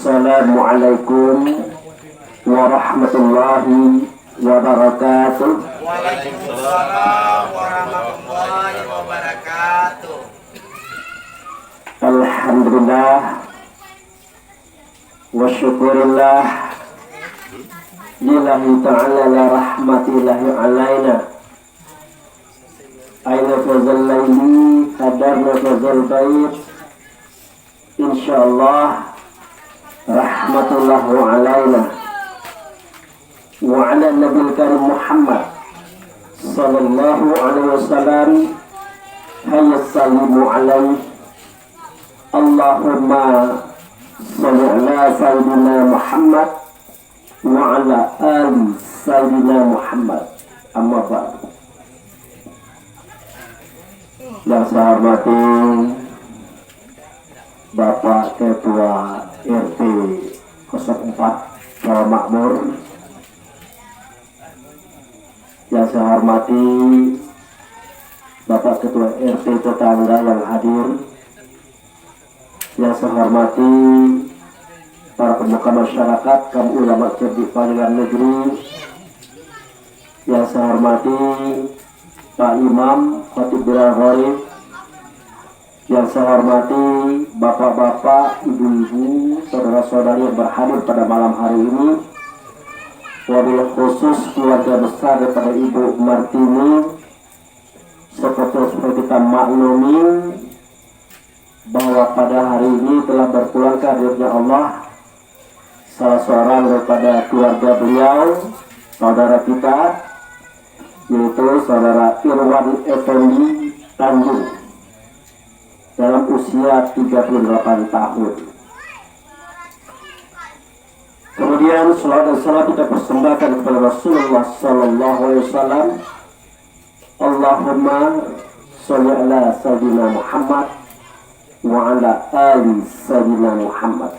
Assalamualaikum warahmatullahi wabarakatuh. Waalaikumsalam warahmatullahi wabarakatuh. Alhamdulillah wa syukurillah lillahi ta'ala la rahmatillahi alaina aina fazal layli qadarna fazal bait insyaallah rahmatullahu alaina wa ala nabil karim Muhammad sallallahu alaihi wasallam hayya sallimu alaihi Allahumma salli ala sayyidina Muhammad wa ala ali sayyidina Muhammad amma ba'du. Yang saya hormati Bapak Ketua RT 04 Rawa Makmur, yang saya hormati Bapak Ketua RT tetangga yang hadir, yang saya hormati para pemuka masyarakat, kaum ulama cerdik pengadilan negeri, yang saya hormati Pak Imam Khatib Bilal Gharib, yang saya hormati bapak-bapak, ibu-ibu, saudara-saudari yang berhadir pada malam hari ini, wabil khusus keluarga besar daripada Ibu Martini. Seperti kita maklumi bahwa pada hari ini telah berpulang ke hadirnya Allah salah seorang daripada keluarga beliau, saudara kita, yaitu saudara Irwan Effendi Tanjung, dalam usia 38 tahun. Kemudian salawat dan salam kita persembahkan kepada Rasulullah sallallahu alaihi wasallam. Allahumma sholli ala sayyidina Muhammad wa ala ali sayyidina Muhammad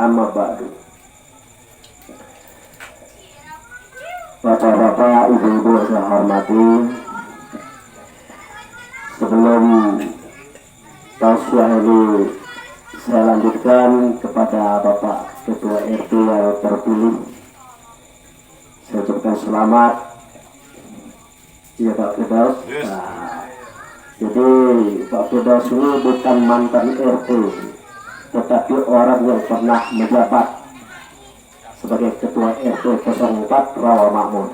amma ba'du. Bapak-bapak, ibu-ibu saya hormati, sebelum tausiah ini saya lanjutkan kepada Bapak Ketua RT yang terpilih, saya ucapkan selamat ya Pak Firdaus. Jadi Pak Firdaus ini bukan mantan RT, tetapi orang yang pernah menjabat sebagai Ketua RT 04 Rawa Makmur.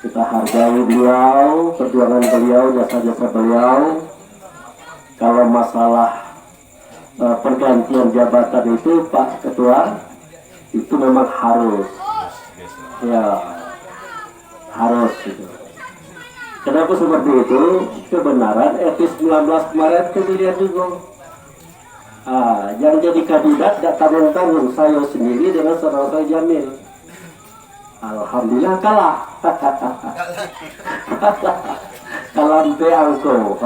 Kita hargai beliau, perjuangan beliau, jasa-jasa beliau. Kalau masalah pergantian jabatan itu Pak Ketua, itu memang harus, ya harus gitu. Kenapa seperti itu? Kebenaran RT 19 kemarin kemudian juga yang jadi kandidat tidak tanggung-tanggung, saya sendiri dengan saudara saya Jamil. Alhamdulillah kalah. Kalah sampai angko,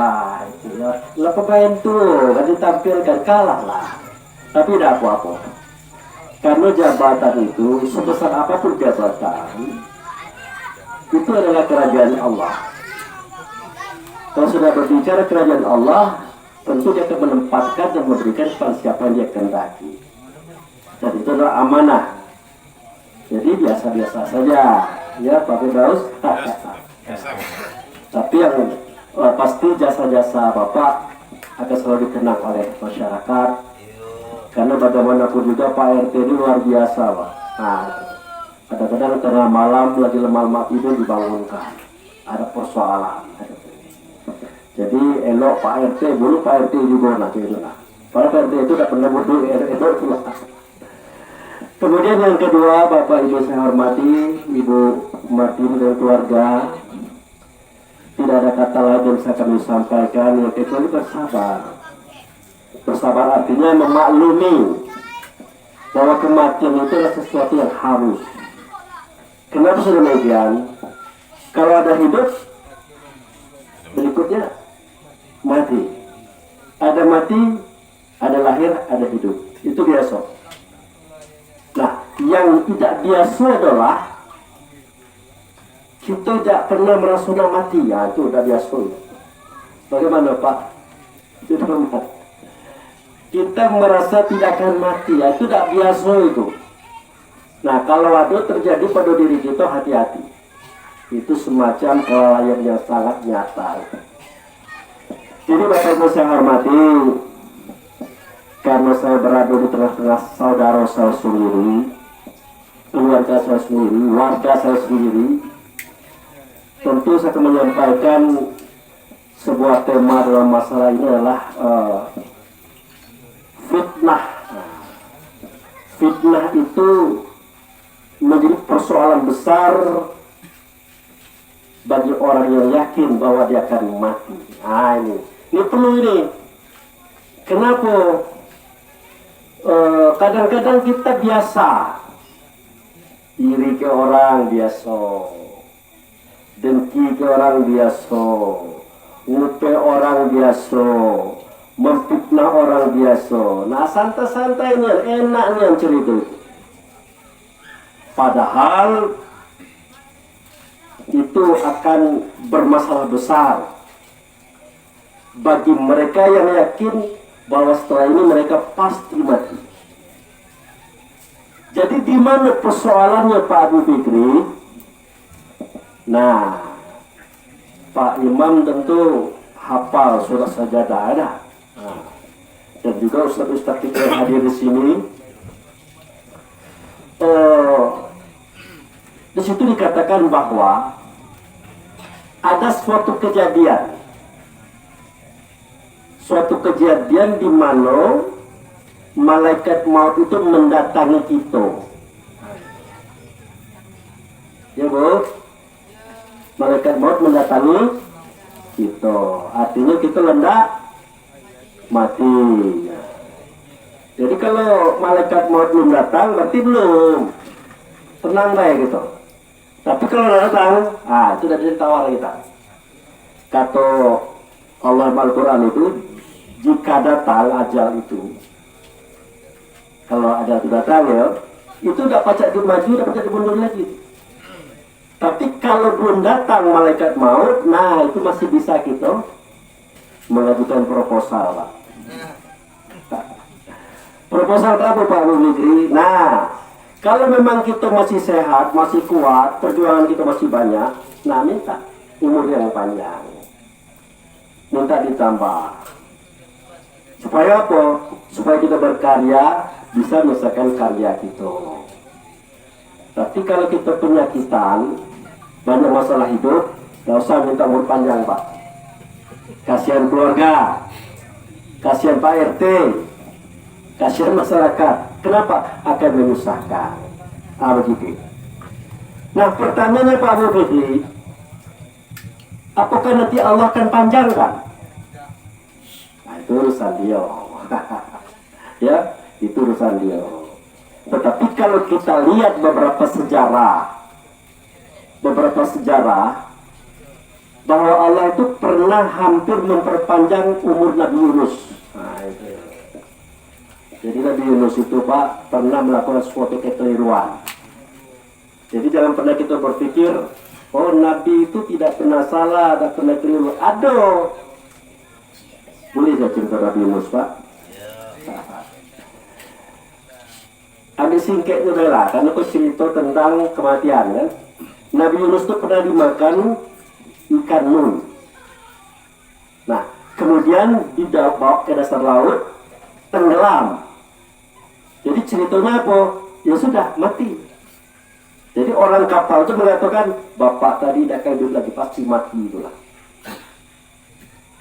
lah pemain tuh kan ditampilkan kalah lah. Tapi tidak apa-apa. Karena jabatan itu sebesar apapun jabatan, itu adalah kerajaan Allah. Kalau sudah berbicara kerajaan Allah, tentu dia akan menempatkan dan memberikan kepada siapa yang dia kehendaki. Dan itu adalah amanah. Jadi biasa-biasa saja, ya Pak Firdaus. Tapi yang pasti jasa-jasa Bapak akan selalu dikenang oleh masyarakat. Karena bagaimanapun juga Pak RT ini luar biasa, Pak. Nah, kadang-kadang tengah malam lagi lemah itu dibangunkan. Ada persoalan. Jadi elok Pak RT, dulu Pak RT juga nanti itu lah. Para Pak RT itu tidak pernah bodoh, elok itu lah. Kemudian yang kedua, Bapak Ibu saya hormati, Ibu Martini dan keluarga, tidak ada kata lain yang bisa kami sampaikan yang kecuali bersabar. Bersabar artinya memaklumi bahwa kematian itu adalah sesuatu yang harus. Kenapa sedemikian? Kalau ada hidup, berikutnya mati. Ada mati, ada lahir, ada hidup. Itu biasa. Nah, yang tidak biasa adalah kita tidak pernah merasa mati. Ya, itu sudah biasa. Bagaimana Pak? Itu kita merasa tidak akan mati, ya, itu tidak biasa itu. Nah, kalau itu terjadi pada diri kita, hati-hati. Itu semacam kelalaian yang sangat nyata. Jadi Bapak Ibu saya hormati, karena saya berada di tengah-tengah saudara saya sendiri, keluarga saya sendiri, warga saya sendiri, tentu saya akan menyampaikan sebuah tema dalam masalah ini adalah fitnah. Fitnah itu menjadi persoalan besar bagi orang yang yakin bahwa dia akan mati. Nah, ini perlu ini. Kenapa? Kadang-kadang kita biasa iri ke orang biasa, dengki ke orang biasa, ngupe orang biasa, memfitnah orang biasa. Nah, santai-santainya, enaknya cerita itu. Padahal itu akan bermasalah besar bagi mereka yang yakin bahwa setelah ini mereka pasti mati. Jadi di mana persoalannya Pak Abu Fikri? Nah, Pak Imam tentu hafal surat sajadah ada. Nah, dan juga ustaz-ustaz kita yang hadir di sini. Di situ dikatakan bahwa ada suatu kejadian di mana malaikat maut itu mendatangi kita. Ya Bu, malaikat maut mendatangi kita. Artinya kita hendak mati. Jadi kalau malaikat maut belum datang, berarti belum. Tenang baik gitu. Tapi kalau datang, itu sudah ditawar kita. Kata Allah Al-Quran itu, jika datang ajal itu, kalau ajal itu datang ya, itu tidak pacak dimaju, tidak pacak dimundur lagi. Tapi kalau belum datang malaikat maut, nah itu masih bisa kita mengajukan proposal, Pak. Proposal apa Pak Mubikri? Nah, kalau memang kita masih sehat, masih kuat, perjuangan kita masih banyak, nah minta umur yang panjang, minta ditambah. Supaya apa? Supaya kita berkarya, bisa menyelesaikan karya kita. Tapi kalau kita penyakitan, banyak masalah hidup, nggak usah minta umur panjang Pak. Kasihan keluarga, kasihan Pak RT, kasihan masyarakat. Kenapa? Akan menyusahkan. Begitu. Nah, pertanyaannya Pak Abu Fikri, apakah nanti Allah akan panjangkan? Nah, itu urusan dia. Ya, itu urusan dia. Tetapi kalau kita lihat beberapa sejarah bahwa Allah itu pernah hampir memperpanjang umur Nabi Yunus. Nah, itu. Jadi Nabi Yunus itu Pak pernah melakukan suatu kekeliruan. Jadi jangan pernah kita berpikir, oh Nabi itu tidak pernah salah, tidak pernah keliru. Aduh, boleh saya cerita Nabi Yunus Pak? Ambil singkatnya lah, karena aku cerita tentang kematian kan. Nabi Yunus itu pernah dimakan ikan nun. Nah, kemudian dibawa ke dasar laut, tenggelam. Jadi ceritanya apa? Ya sudah, mati. Jadi orang kapal itu mengatakan, Bapak tadi tidak akan hidup lagi, pasti mati itulah.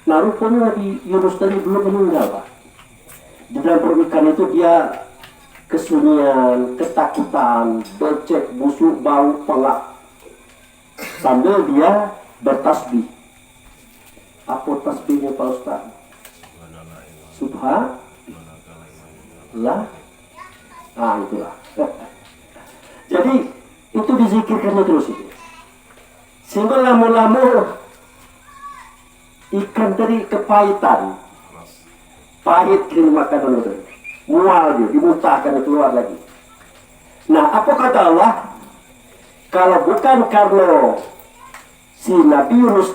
Nah, rupanya Nabi Yunus tadi belum meninggal Pak. Di dalam perut ikan itu dia kesunyian, ketakutan, becek, busuk, bau, pengap. Sambil dia bertasbih. Apa tasbihnya Pak Ustaz? Subhanallah. Itulah. Jadi itu dizikirkan terus itu. Sehingga lama-lama ikan tadi kepahitan, pahit kini makanan itu, mual dia, dimuntahkan keluar lagi. Nah, apa kata Allah? Kalau bukan karena si Nabi Yunus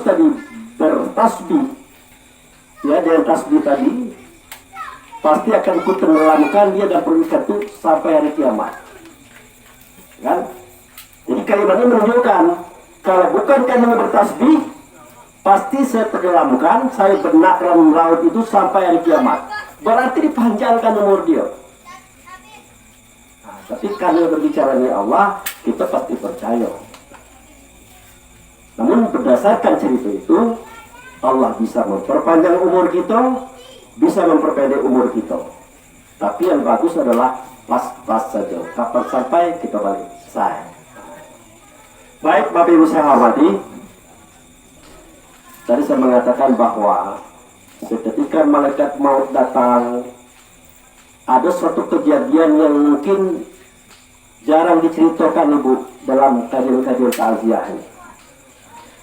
tadi bertasbih, ya dengan tasbih tadi, pasti akan ku tenggelamkan dia dan perut ikan itu sampai hari kiamat. Kan? Jadi kalimat ini menunjukkan kalau bukan karena bertasbih, pasti saya tenggelamkan, saya benak dalam laut itu sampai hari kiamat. Berarti dipanjangkan umur dia. Nah, tapi karena berbicaranya Allah, kita pasti percaya. Namun berdasarkan cerita itu, Allah bisa memperpanjang umur kita, bisa memperpendek umur kita. Tapi yang bagus adalah pas-pas saja. Kapan sampai kita balik. Selesai. Baik, Bapak Ibu saya hormati. Tadi saya mengatakan bahwa seketika malaikat maut datang, ada suatu kejadian yang mungkin jarang diceritakan Ibu dalam kajian-kajian takziah ini.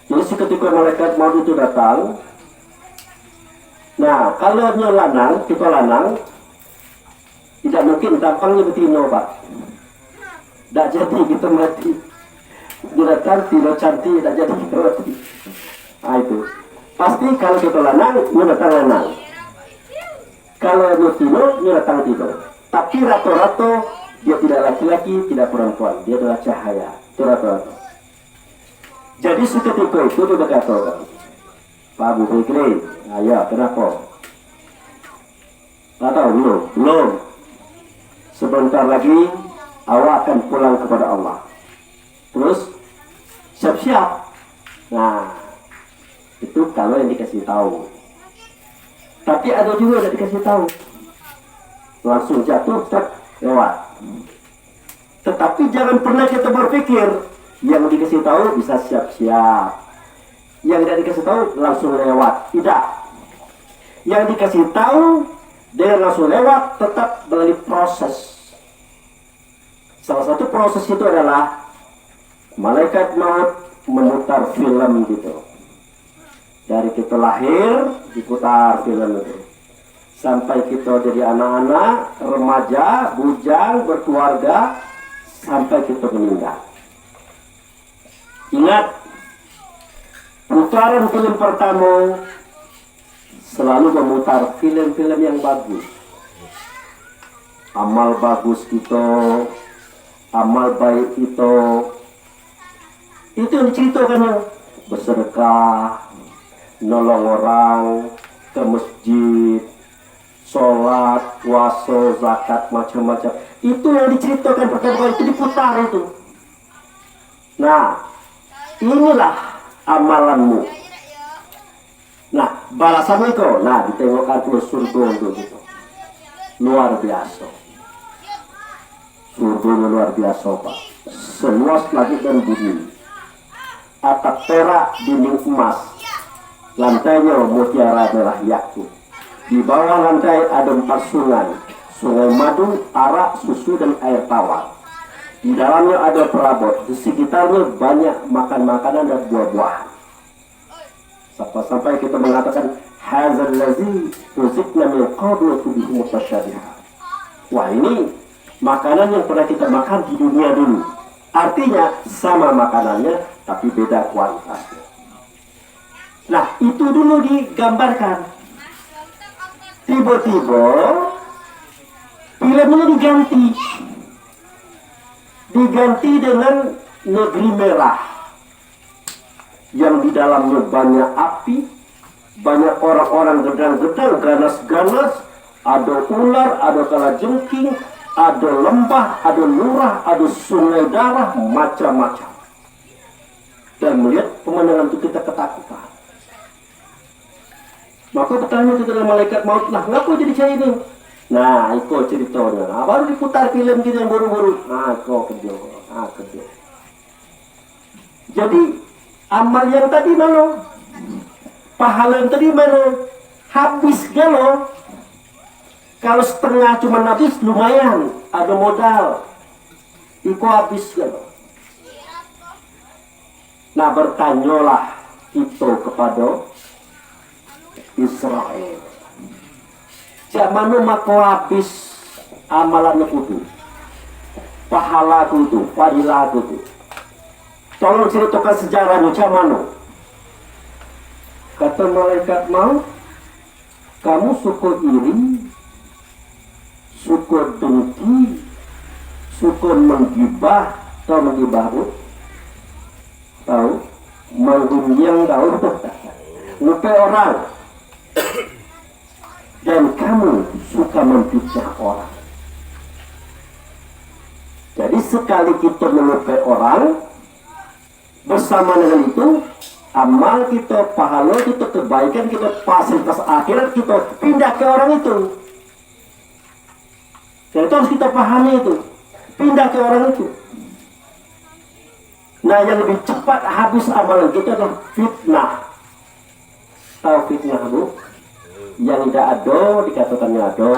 Jadi seketika malaikat maut itu datang, nah kalau dia lanang, tipe lanang, tidak mungkin tampangnya betina Pak. Tidak jadi kita mati. Dia datang tidak cantik, tidak jadi kita mati. Nah itu pasti kalau kita lanang, dia datang lanang. Kalau dia tidur, dia datang tidur. Tapi rata-rata dia tidak laki-laki, tidak perempuan, dia adalah cahaya. Itu rata-rata. Jadi seketika itu dia berkata, Pak Abu Fikri, ayo kenapa? Tak tahu belum. Sebentar lagi awak akan pulang kepada Allah. Terus siap-siap. Nah, itu kalau yang dikasih tahu. Tapi ada juga yang dikasih tahu. Langsung jatuh, lewat. Tetapi jangan pernah kita berpikir yang dikasih tahu bisa siap-siap. Yang tidak dikasih tahu langsung lewat. Tidak. Yang dikasih tahu dia langsung lewat, tetap melalui proses. Salah satu proses itu adalah malaikat maut memutar film gitu. Dari kita lahir diputar film itu sampai kita jadi anak-anak, remaja, bujang, berkeluarga, sampai kita meninggal. Ingat, putaran film pertama selalu memutar film-film yang bagus. Amal bagus kita, amal baik kita, itu yang diceritakan, bersedekah, nolong orang, ke masjid, sholat, puasa, zakat, macam-macam. Itu yang diceritakan pertama kali, itu diputar itu. Nah, inilah amalanmu. Nah, balasannya kok, nah ditengokkan ke surga itu gitu. Luar biasa. Surga luar biasa Pak. Seluas langit dan bumi. Atap perak, dinding emas. Lantainya mutiara merah yakut. Di bawah lantai ada 4 sungai. Sungai madu, arak, susu, dan air tawar. Di dalamnya ada perabot. Di sekitarnya banyak makan makanan dan buah-buahan. Sampai kita mengatakan hazal ladzi ruzqna min qablu bihi mutasyabiha. Wah, ini makanan yang pernah kita makan di dunia dulu. Artinya sama makanannya tapi beda kualitasnya. Nah, itu dulu digambarkan. Tiba-tiba filmnya diganti dengan negeri merah yang di dalamnya banyak api, banyak orang-orang gedang-gedang, ganas-ganas, ada ular, ada kalajengking, ada lembah, ada lurah, ada sungai darah, macam-macam. Dan melihat pemandangan itu kita ketakutan. Maka bertanya kepada malaikat maut, lah ngapa jadi saya ini? Nah, ikut ceritanya. Nah, baru diputar film kita yang buru-buru. Nah, kerja. Jadi amal yang tadi mana? Pahala yang tadi mana? Habis galo. Kalau setengah cuma habis lumayan, ada modal. Iko habis galo. Nah, bertanyalah itu kepada Israel. Jak mana maka habis amalannya kudu, pahala kudu, fadilah kudu. Tolong ceritakan sejarahnya jak mana. Kata malaikat maut, kamu suka iri suka dengki, suka menggibah, tahu menggibah bu? Tahu? Menggunjing tahu? Ngupe orang. Dan kamu suka memfitnah orang. Jadi sekali kita mengupe orang, bersama dengan itu amal kita, pahala kita, kebaikan kita, fasilitas akhirat kita pindah ke orang itu. Jadi itu harus kita pahami itu, pindah ke orang itu. Nah yang lebih cepat habis amalan kita adalah fitnah. Tahu fitnah bu? Yang tidak ada dikatakannya ada,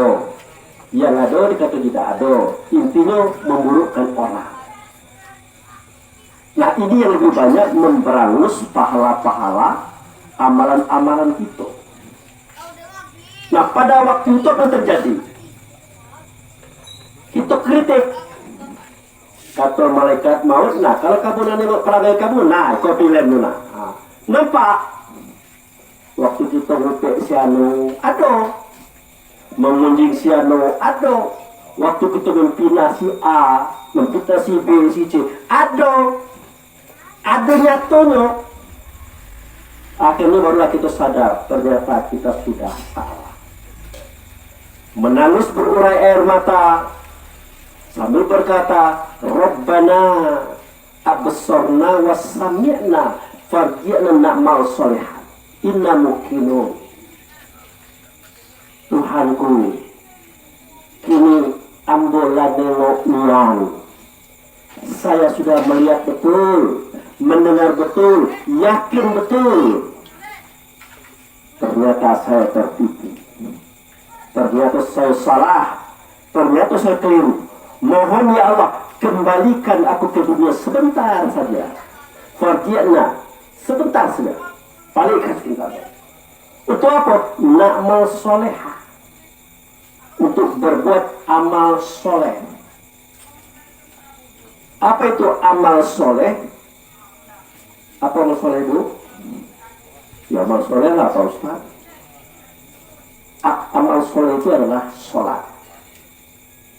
yang ada dikatakan tidak ada. Intinya memburukkan orang. Nah ini yang lebih banyak memberangus pahala-pahala amalan-amalan kita. Nah pada waktu itu apa yang terjadi? Kita kritik. Kata malaikat maut, nah kalau kamu nak nengok perangai kamu, nah kau pilih nah. Nampak? Waktu kita ngupik si anu, ada. Mengunjing si anu, ada. Waktu kita mempina si A, mempina si B, si C, ada. Ada nyatonya. Akhirnya barulah kita sadar, ternyata kita sudah salah. Menangis berurai air mata sambil berkata, Rabbana absorna wa sami'na farji'na na'mal solihan inna muqinun. Tuhanku, kini ambola nengok niang. Saya sudah melihat betul, mendengar betul, yakin betul. Ternyata saya tertipu. Ternyata saya salah. Ternyata saya keliru. Mohon ya Allah, kembalikan aku ke dunia sebentar saja. Farji'na, sebentar saja. Balikkan sebentar. Untuk apa? Na'mal solehah. Untuk berbuat amal soleh. Apa itu amal soleh? Apa amal soleh itu? Ya amal soleh lah Pak Ustaz. Amal soleh itu adalah sholat.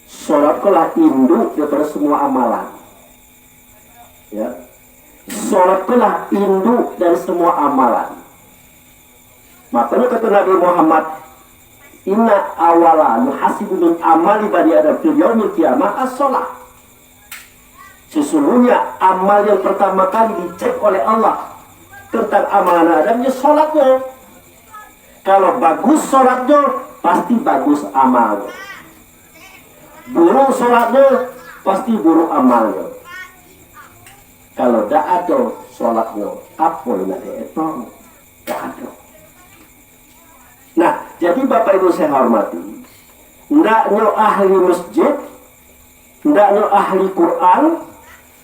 Sholat adalah induk daripada semua amalan. Ya. Sholat adalah induk dari semua amalan. Makanya kata Nabi Muhammad, inna awala nuhasibul amali bani adam fil yaumil qiyamah as-sholat. Sesungguhnya amal yang pertama kali dicek oleh Allah tentang amalan adamnya sholatnya. Kalau bagus sholatnya, pasti bagus amalnya. Buruk sholatnya, pasti buruk amalnya. Kalau tidak ada sholatnya, apa yang ada itu? Tidak ada. Nah, jadi Bapak Ibu saya hormati, ndaknya ahli masjid, ndaknya ahli Quran,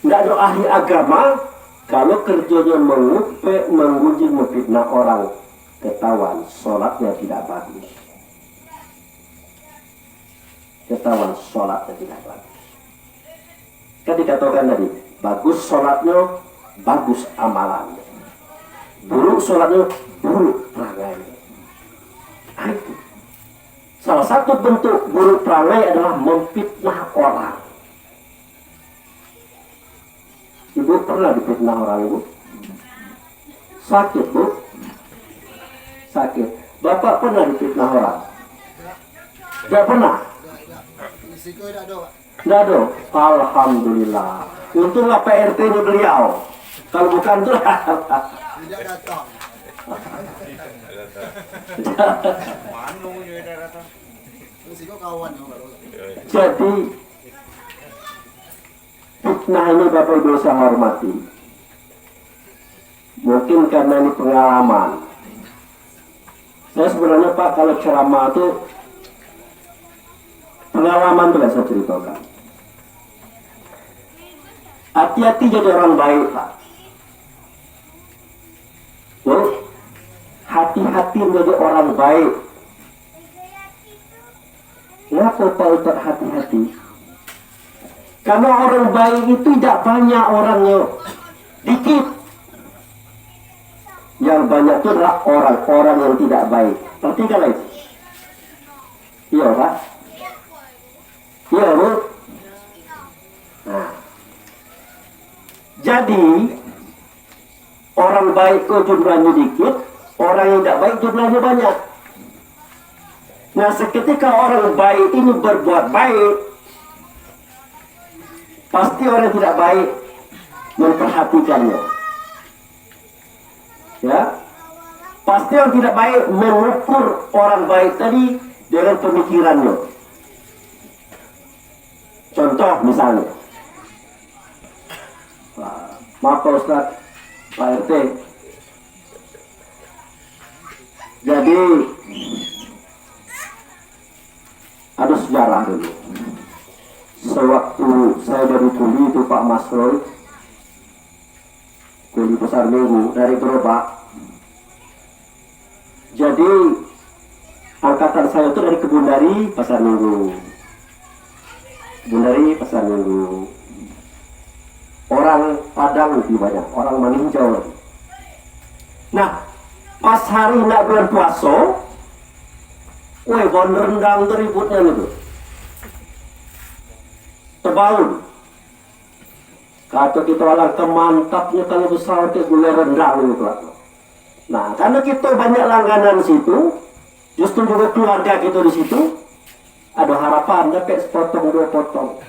ndaknya ahli agama, kalau kerjanya mengupe, menguji, memfitnah orang, ketahuan sholatnya tidak bagus. Ketahuan sholatnya tidak bagus. Kan dikatakan tadi, bagus sholatnya, bagus amalannya. Buruk sholatnya, buruk perangainya. Nah, itu. Salah satu bentuk buruk perangai adalah memfitnah orang. Ibu pernah difitnah orang ibu? Sakit bu? Sakit. Bapak pernah difitnah orang? Tidak pernah? Tidak ada. Alhamdulillah. Untunglah PRT-nya beliau. Kalau bukan itu tidak datang. Jadi fitnah ini Bapak Ibu saya hormati. Mungkin karena ini pengalaman. Saya sebenarnya Pak kalau ceramah itu pengalaman itu saya ceritakan. Hati-hati jadi orang baik Pak. Hati-hati menjadi orang baik. Kenapa Pak Ustaz hati-hati? Karena orang baik itu tidak banyak orangnya, dikit. Yang banyak itu adalah orang-orang yang tidak baik. Perhatikan lagi. Iya Pak. Iya, Bu. Nah, jadi orang baik kok jumlahnya dikit, orang yang tidak baik jumlahnya banyak. Nah, seketika orang baik ini berbuat baik, pasti orang tidak baik memperhatikannya. Ya, pasti orang tidak baik mengukur orang baik tadi dengan pemikirannya. Contoh misalnya, maaf Pak Ustaz, Pak RT. Jadi ada sejarah dulu. Sewaktu saya dari kuli itu Pak Masroy, kuli Pasar Minggu dari Gerobak. Jadi angkatan saya itu dari Kebundari Pasar Minggu. Kebundari Pasar Minggu. Orang Padang lebih banyak, orang Maninjau lagi. Nah, pas hari nak bulan puasa, woi, bon rendang teributnya itu. Tebaun. Kata kita orang mantapnya kalau besar ke gulai rendang itu. Nah, karena kita banyak langganan situ, justru juga keluarga kita di situ, ada harapan dapat sepotong dua potong.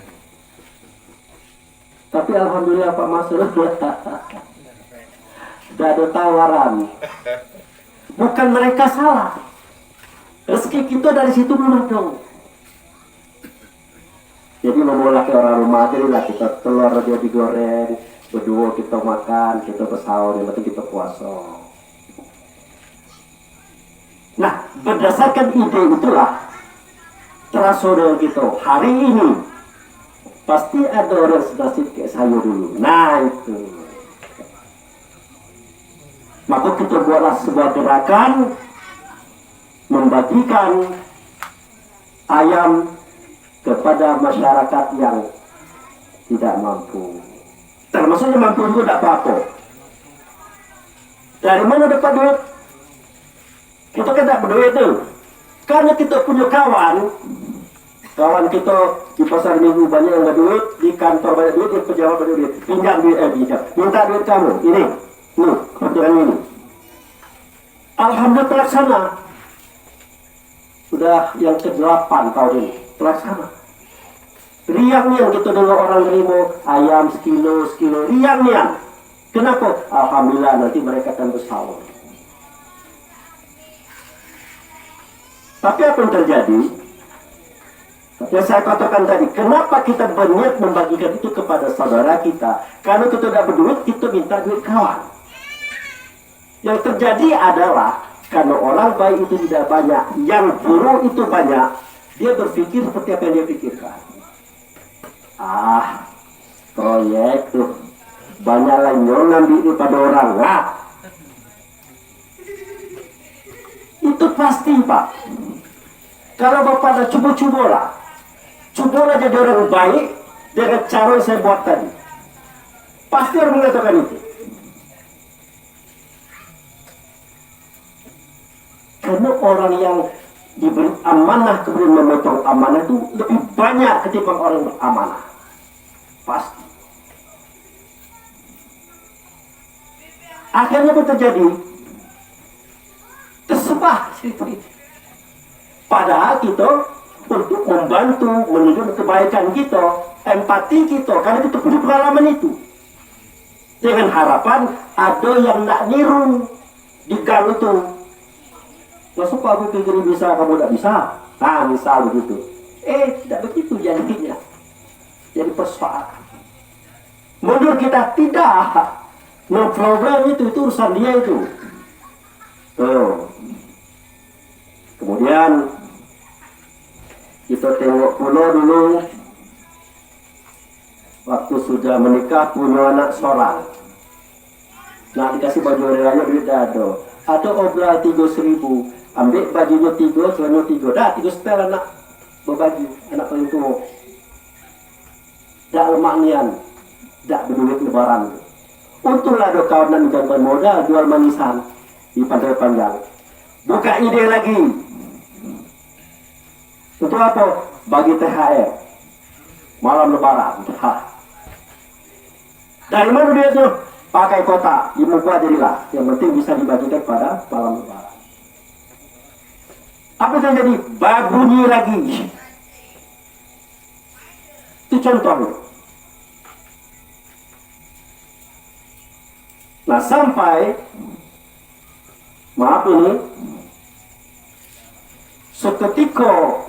Tapi alhamdulillah Pak Masrur sudah ada tawaran. Bukan mereka salah. Rezeki kita dari situ belum ada. Jadi memulai ke orang rumah aja lah, kita telur dia digoreng, berdua kita makan, kita bersahur, yang penting kita puasa. Nah, berdasarkan ide itulah terasa dengan kita hari ini pasti ada orang senasib kayak saya dulu. Nah itu, maka kita buatlah sebuah gerakan membagikan ayam kepada masyarakat yang tidak mampu. Termasuk yang mampu itu tidak apa-apa. Dari mana dapat duit? Kita kan tidak berduit itu. Karena kita punya kawan kita di Pasar Minggu banyak yang berduit, di kantor banyak duit, di pejabat berduit, pinjam duit, minta duit kamu, ini, kebetulan ini. Alhamdulillah terlaksana. Sudah yang ke-8 tahun ini, terlaksana. Riangnya kita dengar orang terima ayam sekilo, riangnya. Kenapa? Alhamdulillah nanti mereka akan bersahur. Tapi apa yang terjadi? Yang saya katakan tadi, kenapa kita berniat membagikan itu kepada saudara kita? Karena kita tidak berduit, kita minta duit kawan. Yang terjadi adalah karena orang baik itu tidak banyak, yang buruk itu banyak, dia berpikir seperti apa yang dia pikirkan. Proyek tuh banyak lainnya ngambil daripada orang. Itu pasti Pak. Kalau Bapak ada coba-cobalah jadi orang baik dengan cara yang saya buat tadi. Pasti orang mengatakan itu. Karena orang yang diberi amanah kemudian memotong amanah itu lebih banyak ketimbang orang beramanah. Pasti. Akhirnya apa terjadi? Tersebar cerita itu. Padahal kita untuk membantu, menunjukkan kebaikan kita, empati kita, karena kita punya pengalaman itu. Dengan harapan ada yang nak niru di gang itu. Masuk aku pikir bisa, kamu tidak bisa. Nah, misal begitu. Tidak begitu jadinya. Jadi persoalan. Menurut kita tidak. No problem itu urusan dia itu. Kemudian kita tengok pula dulu waktu sudah menikah punya anak seorang. Nah, dikasih baju hari raya duit dah ada. Ada obral 3.000, ambil bajunya 3, celana 3, dah 3 setel anak berbaju, anak paling tua. Dak lemak nian, dak berduit lebaran. Untunglah ada kawanan menjamkan modal jual manisan di Pantai Panjang. Buka ide lagi. Untuk apa? Bagi THR. malam lebaran. Dari mana dia tuh? Pakai kotak, di muka jadilah. Yang penting bisa dibagikan pada malam lebaran. Apa yang terjadi? Bunyi lagi. Itu contohnya. Nah sampai, maaf ini, seketika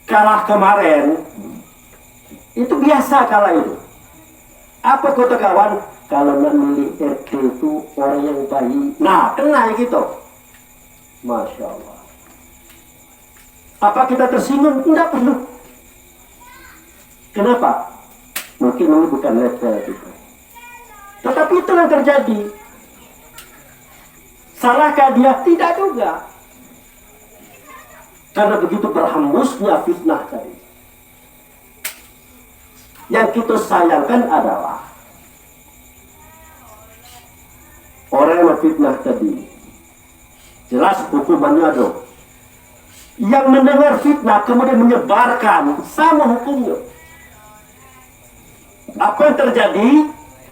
kalah kemarin, itu biasa kalah itu. Apa kata kawan? Kalau nak milih RT itu orang yang baik. Nah, kena gitu. Masya Allah. Apa kita tersinggung? Tidak perlu. Kenapa? Mungkin ini bukan level kita. Tetapi itu yang terjadi. Salahkah dia? Tidak juga. Karena begitu berhembusnya fitnah tadi. Yang kita sayangkan adalah orang yang memfitnah tadi. Jelas hukumannya dong. Yang mendengar fitnah kemudian menyebarkan, sama hukumnya. Apa yang terjadi?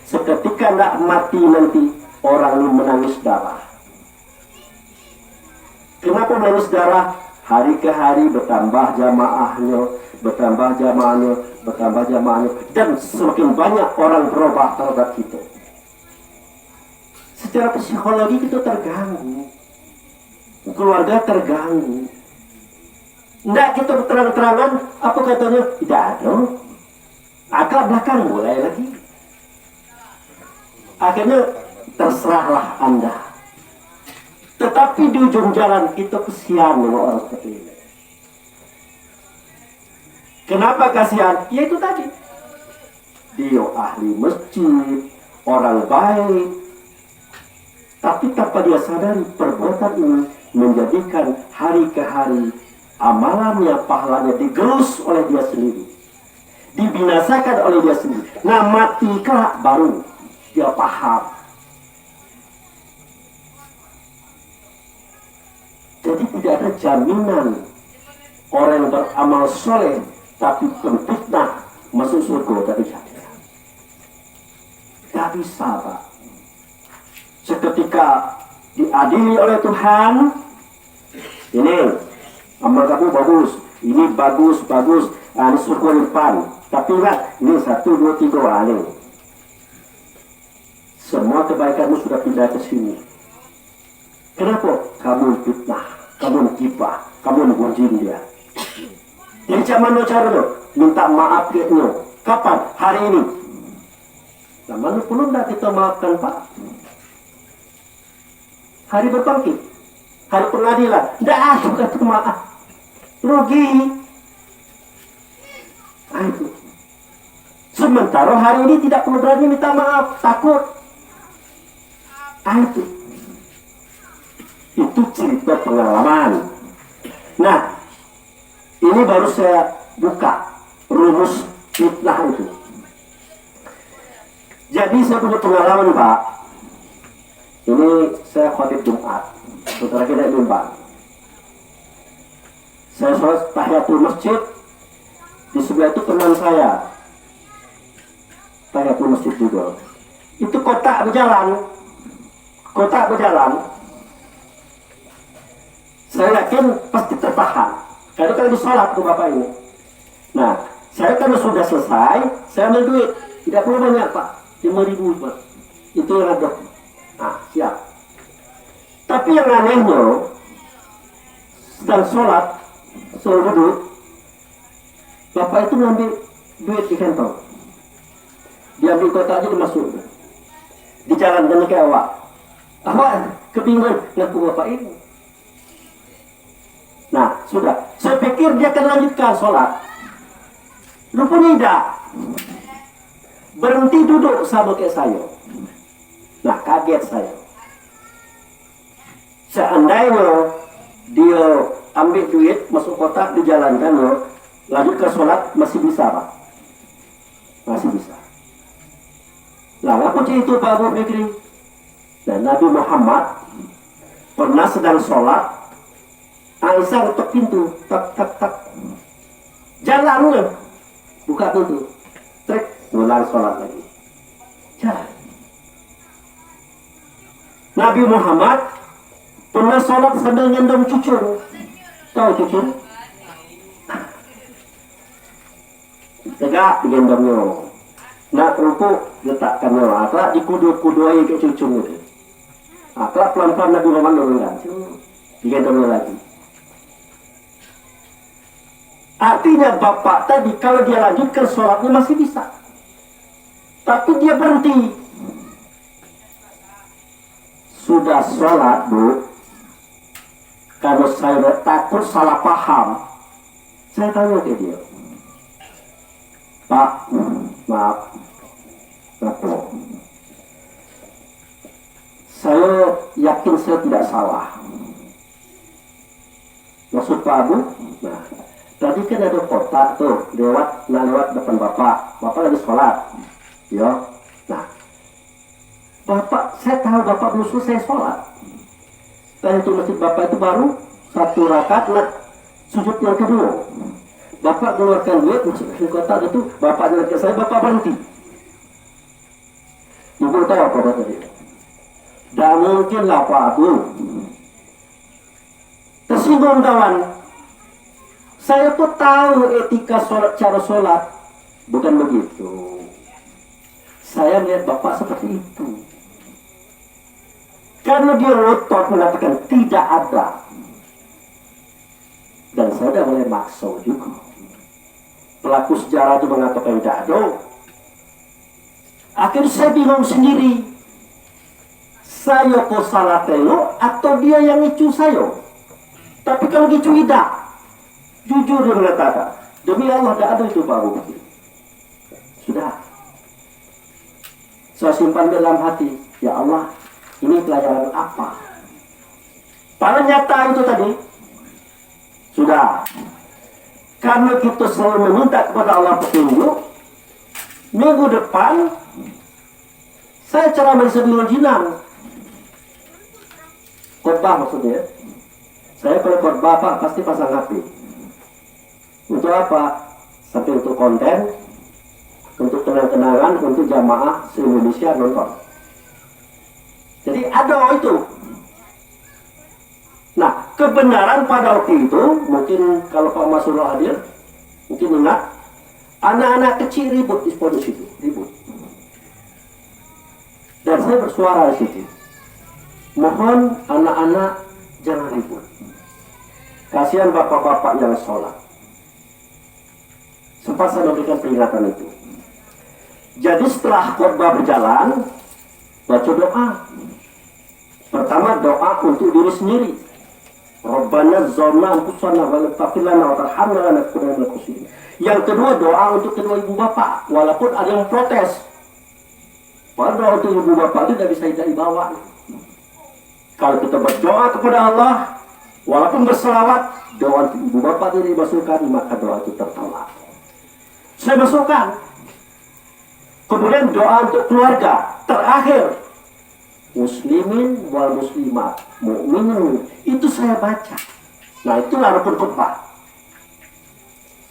Seketika tidak mati nanti orang ini menangis darah. Kenapa menangis darah? Hari ke hari bertambah jamaahnya, dan semakin banyak orang berubah terhadap kita. Secara psikologi kita terganggu, keluarga terganggu. Tidak kita terang-terangan, apa katanya? Tidak ada. Akal belakang mulai lagi. Akhirnya terserahlah Anda. Tetapi di ujung jalan kita kesian dengan orang seperti ini. Kenapa kasihan? Ya itu tadi. Dia ahli masjid, orang baik. Tapi tanpa dia sadari perbuatan ini menjadikan hari ke hari amalannya, pahalanya digerus oleh dia sendiri. Dibinasakan oleh dia sendiri. Nah mati kelak baru dia paham. Jadi tidak ada jaminan orang yang beramal soleh tapi penfitnah masuk surga, dari jaminan. Tidak bisa, Pak. Seketika diadili oleh Tuhan, ini amal kamu bagus, ini bagus, ini surga depan. Tapi ingat, ini 1, 2, 3 ini. Semua kebaikanmu sudah pindah ke sini. Kenapa? Kamu fitnah, kamu gibah, kamu ngunjing dia. Jadi zaman cara lo minta maaf ke dia. Kapan? Hari ini. Nah, mana perlu tidak kita maafkan, Pak? Hari berbangkit, hari pengadilan. Tidak ada kata maaf. Rugi. Nah, itu. Sementara hari ini tidak perlu berani minta maaf, takut. Nah, itu cerita pengalaman. Nah, ini baru saya buka rumus fitnah itu. Jadi saya punya pengalaman, Pak. Ini saya khotib Jumat, saudara kita Jumat. Saya sholat tahiyatul masjid, di sebelah itu teman saya tahiyatul masjid juga. Itu kotak berjalan. Saya yakin pasti tertahan. Karena kan di sholat tuh Bapak ini. Nah, saya kan sudah selesai, saya ambil duit. Tidak perlu banyak, Pak. 5.000, Pak. Itu yang ada. Nah, siap. Tapi yang anehnya, sedang sholat, suruh duduk, Bapak itu ngambil duit di kantong. Diambil kotaknya dimasuk. Dijalankan ke awak. Awak kebingungan, ngaku Bapak ini. Nah, sudah. Saya pikir dia akan lanjutkan sholat. Rupanya tidak. Berhenti duduk sama kayak saya. Nah, kaget saya. Seandainya dia ambil duit, masuk kotak, dijalankan, lanjut ke sholat, masih bisa, Pak. Masih bisa. Nah, apa itu Pak Abu Fikri? Dan Nabi Muhammad pernah sedang sholat, Aisyah ketuk pintu, tak. Jalan. buka pintu, trek, ngulang sholat lagi. Jalan. Nabi Muhammad pernah sholat sambil ngendong cucur. Tahu cucur? Tegak digendongnya. Nak ruku letakkannya. Atau dikudu-kuduai ke cucur itu. Atau pelan-pelan Nabi Muhammad nurunkan. Digendongnya lagi. Artinya bapak tadi kalau dia lanjutkan sholatnya masih bisa. Tapi dia berhenti. Sudah sholat, Bu. Kalau saya takut salah paham, saya tanya ke dia, Pak, maaf, saya yakin saya tidak salah. Maksud Pak Abu? Nah, tadi kan ada kotak tuh, lewat depan Bapak lagi sholat, ya. Nah, Bapak, saya tahu Bapak belum selesai sholat. Saya itu masjid Bapak itu baru 1 rakaat, nah, sujud yang kedua. Bapak keluarkan duit, masuk kotak itu, Bapak jalan ke saya, Bapak berhenti. Ibu tahu apa kata dia? Tidak mungkin lah Pak Abu. Tersinggung kawan. Saya pun tahu etika sholat, cara sholat. Bukan begitu. Saya lihat Bapak seperti itu. Karena dia ngotot mengatakan tidak ada. Dan saya tidak boleh maksa juga. Pelaku sejarah itu mengatakan tidak ada. Akhirnya saya bingung sendiri. Saya kok salah tengok atau dia yang ngicu saya? Tapi kalau ngicu tidak. Jujur dia mengatakan. Demi Allah tidak ada itu Pak Abu. Sudah. Saya simpan dalam hati. Ya Allah. Ini pelajaran apa? Pada nyata itu tadi sudah. Karena kita selalu meminta kepada Allah petunjuk. Minggu depan saya ceramah di Sabilul Jinan. Khotbah maksudnya. Saya kalau khotbah Pak pasti pasang HP. Untuk apa? Sampai untuk konten, untuk kenang-kenangan, untuk jamaah se-Indonesia nonton. Jadi ada itu. Nah, kebenaran pada waktu itu, mungkin kalau Pak Masurul hadir, mungkin ingat, anak-anak kecil ribut di pondok situ, ribut. Dan saya bersuara di situ. Mohon anak-anak jangan ribut. Kasihan bapak-bapak yang sholat. Sempat saya memberikan peringatan itu. Jadi setelah khotbah berjalan, baca doa. Pertama doa untuk diri sendiri. Rabbana zalamna anfusana wa lam taghfir lana wa tarhamna lanakunanna minal khasirin. Yang kedua doa untuk kedua ibu bapak, walaupun ada yang protes. Padahal doa untuk ibu bapak itu tidak bisa kita dibawa. Kalau kita berdoa kepada Allah, walaupun berselawat, doa untuk ibu bapak itu dimasukkan, maka doa itu tertolak. Saya masukkan. Kemudian doa untuk keluarga. Terakhir, muslimin wal muslimat, mu'minin, itu saya baca. Nah, itulah rukun khutbah.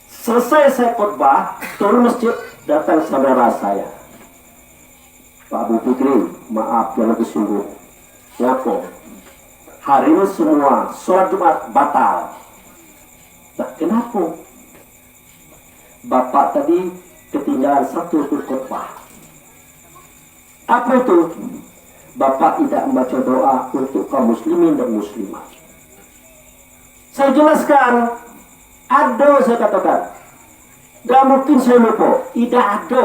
Selesai saya khutbah, turun masjid, datang saudara saya, Pak Abu Fikri, maaf jangan disinggung. Kenapa? Hari ini semua sholat Jumat batal. Nah, kenapa? Bapak tadi ketinggalan satu rukun khutbah. Apa itu? Bapak tidak membaca doa untuk kaum muslimin dan muslimat. Saya jelaskan. Ada, saya katakan. Gak mungkin saya lupa. Tidak ada.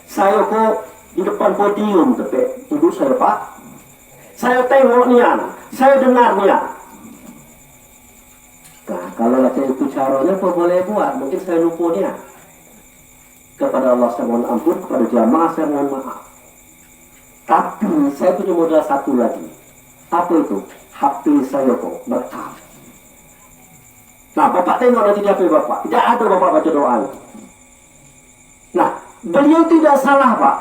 Saya kok di depan podium, tapi tuduh saya Pak. Saya tengok nian, saya dengar nian. Nah, kalau saya itu caranya apa boleh buat? Mungkin saya lupa nian. Kepada Allah saya mohon ampun, kepada jamaah saya mohon maaf. Tapi saya punya modal satu lagi. Apa itu? HP saya kok merekam. Nah, Bapak tengok nanti di HP Bapak. Tidak ada Bapak baca doa. Nah, beliau tidak salah Pak.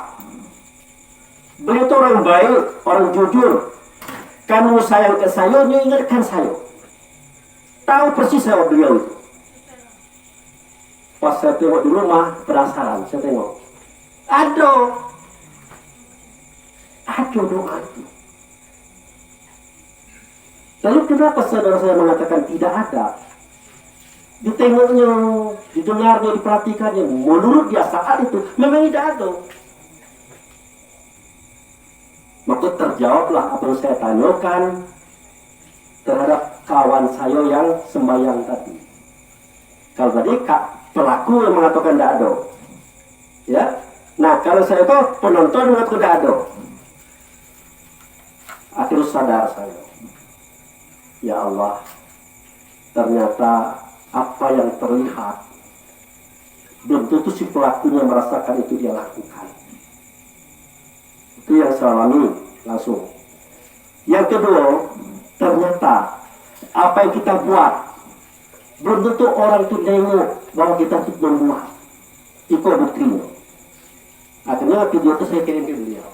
Beliau itu orang baik, orang jujur. Kamu sayang ke saya, dia ingatkan saya. Tahu persis saya beliau itu. Pas saya tengok di rumah, penasaran, saya tengok. Ada doa itu. Lalu kenapa saudara saya mengatakan tidak ada? Ditengoknya, didengarnya, diperhatikannya, menurut dia saat itu memang tidak ada. Maka terjawablah apa yang saya tanyakan terhadap kawan saya yang sembahyang tadi. Kalau tadi pelaku yang mengatakan tidak ada, ya. Nah kalau saya itu penonton mengatakan tidak ada. Akhirnya sadar saya, ya Allah, ternyata apa yang terlihat belum tentu si pelakunya merasakan itu dia lakukan. Itu yang saya alami langsung. Yang kedua, ternyata apa yang kita buat belum tentu orang itu nengok bahwa kita itu membuat. Itu buktinya. Akhirnya video itu saya kirim ke beliau.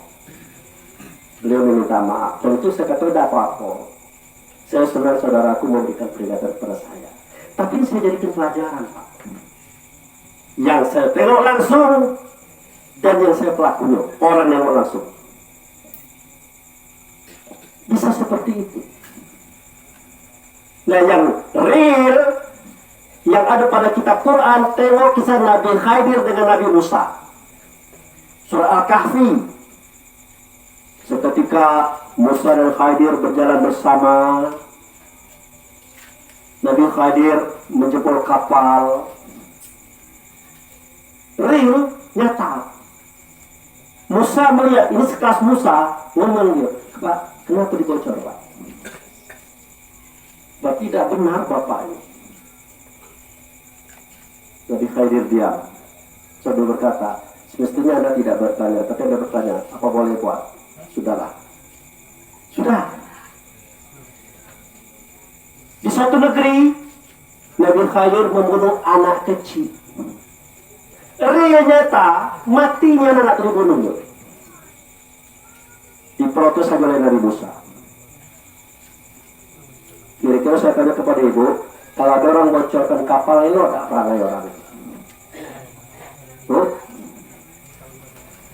Beliau meminta maaf. Dan itu saya kata tidak apa-apa. Saya senang saudaraku memberikan peringatan kepada saya. Tapi saya jadikan pelajaran, Pak. Yang saya tengok langsung dan yang saya pelakunya, orang yang langsung. Bisa seperti itu. Nah yang real, yang ada pada kitab Quran, tengok kisah Nabi Khidir dengan Nabi Musa. Surah Al-Kahfi. Seketika Musa dan Khidir berjalan bersama, Nabi Khidir menjebol kapal. Real, nyata. Musa melihat, ini sekelas Musa, ngomong dia, Pak, kenapa dibocor, Pak? Pak, tidak benar Bapak ini. Nabi Khidir diam. Sambil berkata, semestinya Anda tidak bertanya, tapi Anda bertanya, apa boleh buat? Sudahlah. Sudah. Di suatu negeri, Nabi Khidir membunuh anak kecil. Real nyata, matinya anak terbunuhnya. Diprotes oleh Nabi Musa. Kira-kira saya tanya kepada ibu, kalau ada orang bocorkan kapal ini, ada perangai orang.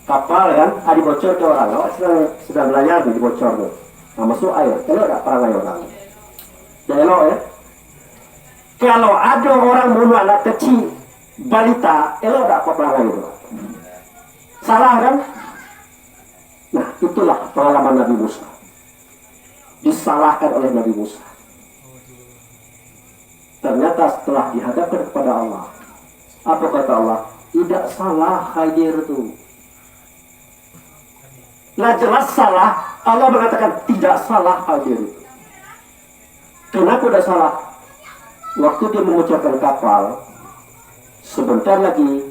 Kapal kan, ada bocor ke orang, sedang belajar di bocornya. Nah, masuk air, kalau ada perangai orang. Jelok ya. Kalau ada orang bunuh anak kecil, balita, elok tak apa perangai itu. Salah kan? Nah, itulah pengalaman Nabi Musa. Disalahkan oleh Nabi Musa. Ternyata setelah dihadapkan kepada Allah, apa kata Allah? Tidak salah Khidir itu. Nah jelas salah. Allah mengatakan tidak salah Khidir itu. Kenapa tidak salah? Waktu dia mengucapkan kapal, sebentar lagi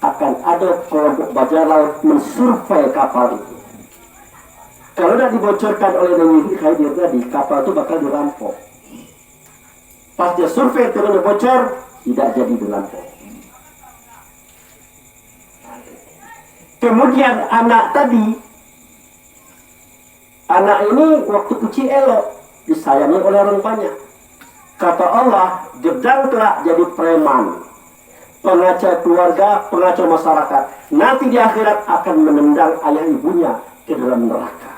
akan ada kelompok bajak laut mensurvei kapal itu. Kalau tidak dibocorkan oleh Nabi Khidir tadi, kapal itu bakal dirampok. Pas dia survei turun bocor, tidak jadi dirampok. Kemudian anak ini waktu kecil elok, disayangi oleh orang banyak. Kata Allah, gedang kelak jadi preman, pengacau keluarga, pengacau masyarakat. Nanti di akhirat akan menendang ayah ibunya ke dalam neraka.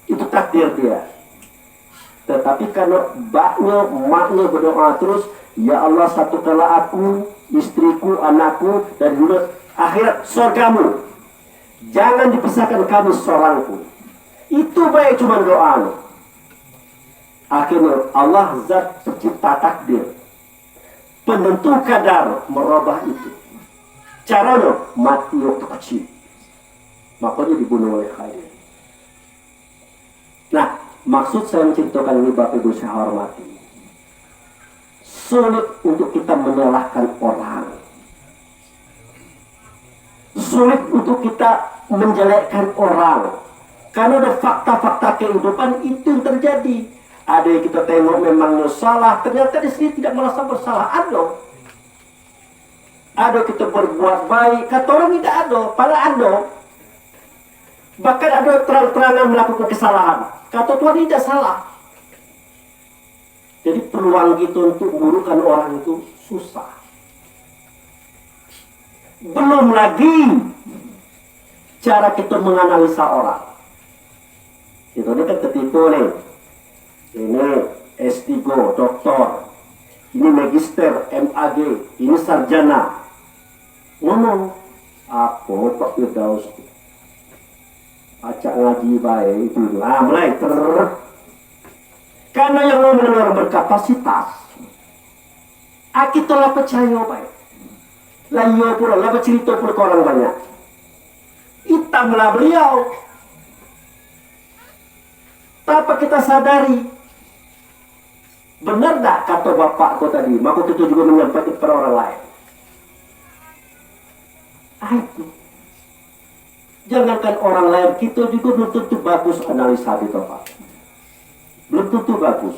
Itu takdir dia. Tetapi karena maknya berdoa terus, ya Allah satukanlah aku, istriku, anakku, dan juga akhirat surgamu. Jangan dipisahkan kami seorangku. Itu baik cuma doa. Akhirnya Allah zat pencipta takdir, penentu kadar, merubah itu. Caranya mati waktu kecil, makanya dibunuh oleh Khidir. Nah, maksud saya menceritakan ini Bapak Ibu saya hormati, sulit untuk kita menyalahkan orang, sulit untuk kita menjelekkan orang, karena ada fakta-fakta kehidupan itu yang terjadi. Ada yang kita tengok memangnya salah, ternyata di sini tidak merasa bersalah. Ada kita berbuat baik, kata orang tidak ada, padahal ada. Bahkan ada terang-terangan melakukan kesalahan, kata Tuhan tidak salah. Jadi peluang kita untuk memburukan orang itu susah. Belum lagi cara kita menganalisa orang. Itu ini kan ketipu nih. Ini S3, doktor. Ini magister, MAG. Ini sarjana. Ngomong, apa Pak Firdaus? Acak ngaji baik itu. Mulai karena yang ngomong orang berkapasitas. Kita lah percaya baik. Lah iya pula, lah bercerita pula ke orang banyak. Hitamlah beliau. Tanpa kita sadari. Benar tak kata bapak kau tadi? Maka kita juga menyampaikan kepada orang lain. Itu. Jangankan orang lain, kita juga belum tentu bagus analisa kita Pak. Belum tentu bagus.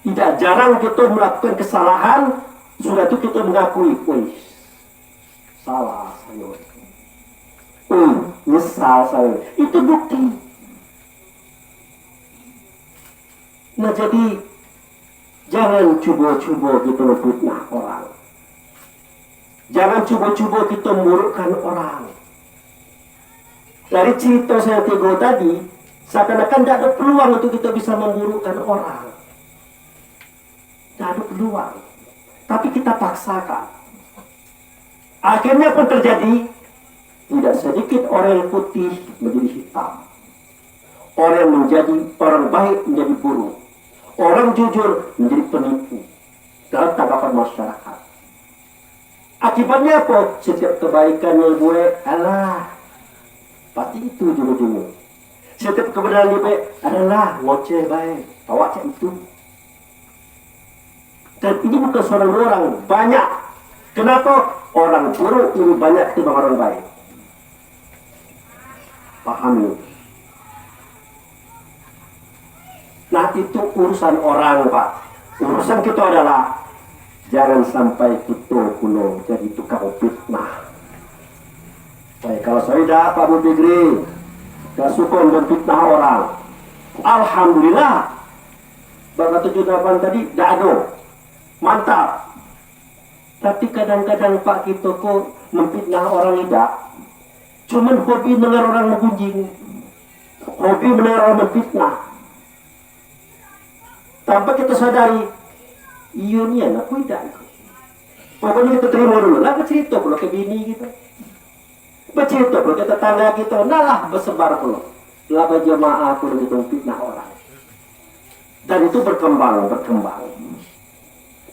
Tidak jarang kita melakukan kesalahan, sudah itu kita mengakui, salah saya. Nyesal saya. Itu bukti. Nah jadi, jangan cuba-cuba kita fitnah orang. Jangan cuba-cuba kita memburukkan orang. Dari cerita saya tiga tadi, seakan-akan tidak ada peluang untuk kita bisa memburukkan orang. Tidak ada peluang. Tapi kita paksakan. Akhirnya pun terjadi, tidak sedikit orang yang putih menjadi hitam. Orang yang menjadi orang baik menjadi buruk. Orang jujur menjadi penipu dalam tanggapan masyarakat. Akibatnya apa? Setiap kebaikan yang gue, pasti itu ujung-ujungnya. Setiap kebenaran dia baik adalah ngoceh baik, awak cak itu. Dan ini bukan seorang orang, banyak. Kenapa? Orang buruk ini banyak ketimbang orang baik. Pahami. Nah itu urusan orang Pak. Urusan kita adalah jangan sampai kita kuno jadi tukang fitnah. Baik, kalau saya dah Pak Mubigri gak suka memfitnah orang, alhamdulillah. Bagaimana 78 tadi dah ada, mantap. Tapi kadang-kadang Pak kita kok memfitnah orang tidak. Cuman hobi dengar orang menggunjing, hobi mendengar orang memfitnah. Tanpa kita sadari, iya ni anak aku tidak. Pokoknya kita terima dulu, lah bercerita pula ke bini kita. Bercerita pula ke tetangga kita, nalah bersebar pula. Lah berjemaah pula kita fitnah orang. Dan itu berkembang.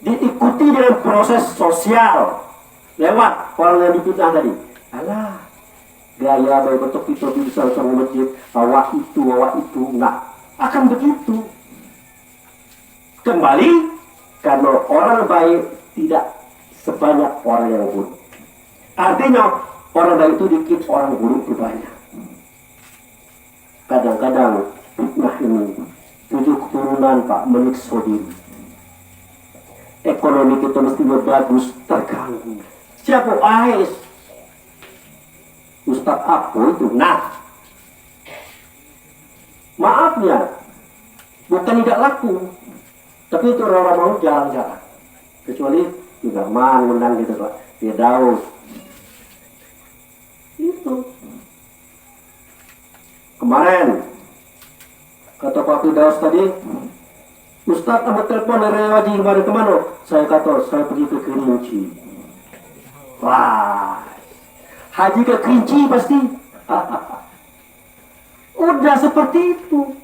Diikuti dengan proses sosial. Lewat orang yang difitnah tadi. Alah, gaya baik betul-betul bisa sama masjid, awak itu, nah. Akan begitu. Kembali, karena orang baik tidak sebanyak orang yang buruk. Artinya, orang baik itu dikit, orang buruk itu banyak. Kadang-kadang, fitnah ini, 7 keturunan Pak, menyiksa diri. Ekonomi kita mestinya bagus, terganggu. Siapa AIS? Ustadz apa itu? Nah, maafnya, bukan tidak laku. Tapi itu orang mau jarang-jarang. Kecuali juga mengundang gitu Pak. Firdaus. Itu. Kemarin kata Pak Firdaus tadi, Ustaz ambil telepon dari Haji kemana? Saya kata, saya pergi ke Kerinci. Wah, Haji ke Kerinci pasti. Udah seperti itu.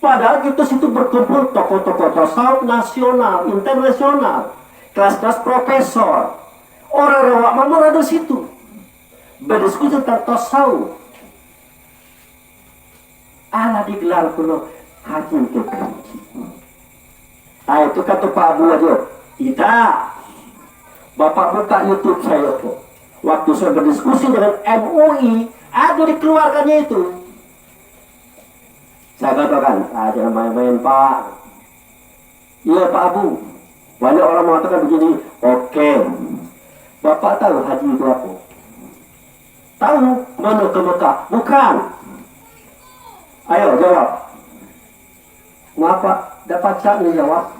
Padahal kita situ berkumpul tokoh-tokoh tasawuf nasional, internasional, kelas-kelas profesor, orang-orang wak mamur ada situ, berdiskusi tentang tasawuf. Ala digelar pula Haji ke Kerinci. Itu kata Pak Abu aja, tidak. Bapak buka YouTube saya tuh. Waktu saya berdiskusi dengan MUI, ada dikeluarkannya itu. Saya katakan, jangan main-main Pak. Iya Pak Abu. Banyak orang mengatakan begini. Oke. Bapak tahu haji itu apa? Tahu mana ke Mekah? Bukan. Ayo jawab. Mengapa dapat saya menjawab?